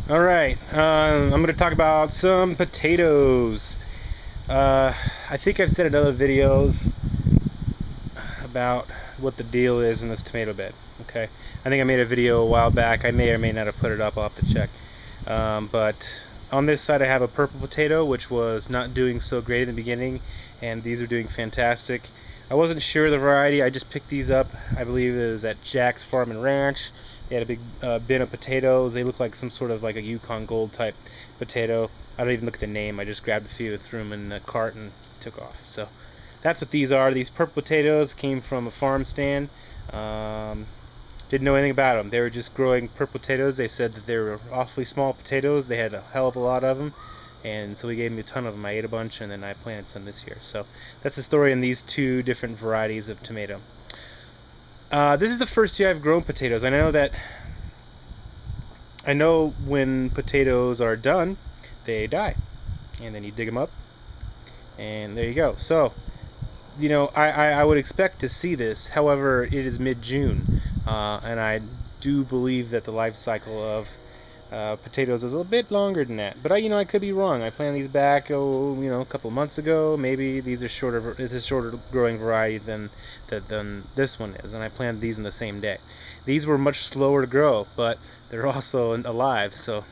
Alright, I'm going to talk about some potatoes. I think I've said in other videos about what the deal is in this tomato bed. Okay, I think I made a video a while back. I may or may not have put it up. I'll have to check. But on this side I have a purple potato, which was not doing so great in the beginning, and these are doing fantastic. I wasn't sure of the variety. I just picked these up. I believe it was at Jack's Farm and Ranch. They had a big bin of potatoes. They look like some sort of like a Yukon Gold type potato. I don't even look at the name. I just grabbed a few, threw them in the cart, and took off. So that's what these are. These purple potatoes came from a farm stand. Didn't know anything about them. They were just growing purple potatoes. They said that they were awfully small potatoes. They had a hell of a lot of them, and so he gave me a ton of them. I ate a bunch, and then I planted some this year. So that's the story in these two different varieties of tomato. This is the first year I've grown potatoes. I know when potatoes are done, they die, and then you dig them up, and there you go. So, you know, I would expect to see this. However, it is mid-June, and I do believe that the life cycle of potatoes is a little bit longer than that. But I could be wrong. I planted these back, a couple of months ago. Maybe these are shorter. It's a shorter growing variety than this one is, and I planted these in the same day. These were much slower to grow, but they're also alive. So,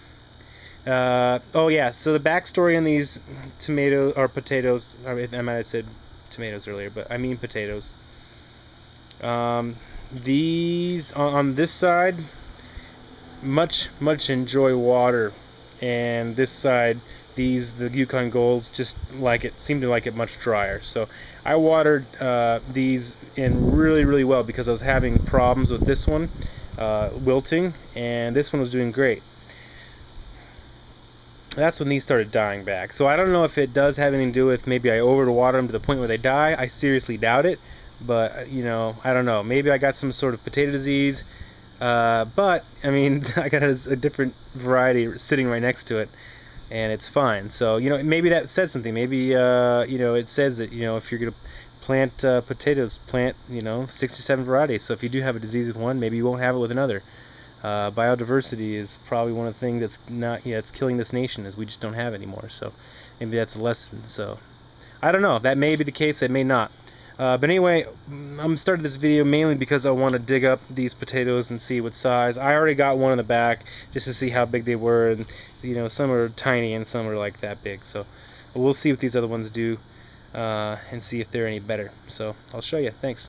oh yeah. So the backstory on these tomatoes or potatoes. I might have said tomatoes earlier, but I mean potatoes. These on this side much enjoy water, and this side the Yukon Golds just seem to like it much drier. So I watered these in really well because I was having problems with this one wilting, and this one was doing great. That's when these started dying back. So I don't know if it does have anything to do with maybe I overwater them to the point where they die. I seriously doubt it, but I don't know. Maybe I got some sort of potato disease. But I mean, I got a different variety sitting right next to it, and it's fine. So maybe that says something. Maybe it says that if you're gonna plant potatoes, plant 67 varieties. So if you do have a disease with one, maybe you won't have it with another. Biodiversity is probably one of the things that's it's killing this nation, is we just don't have anymore. So maybe that's a lesson. So I don't know. That may be the case. That may not. But anyway, I'm starting this video mainly because I want to dig up these potatoes and see what size. I already got one in the back just to see how big they were, and some are tiny and some are like that big. So we'll see what these other ones do and see if they're any better. So I'll show you. Thanks.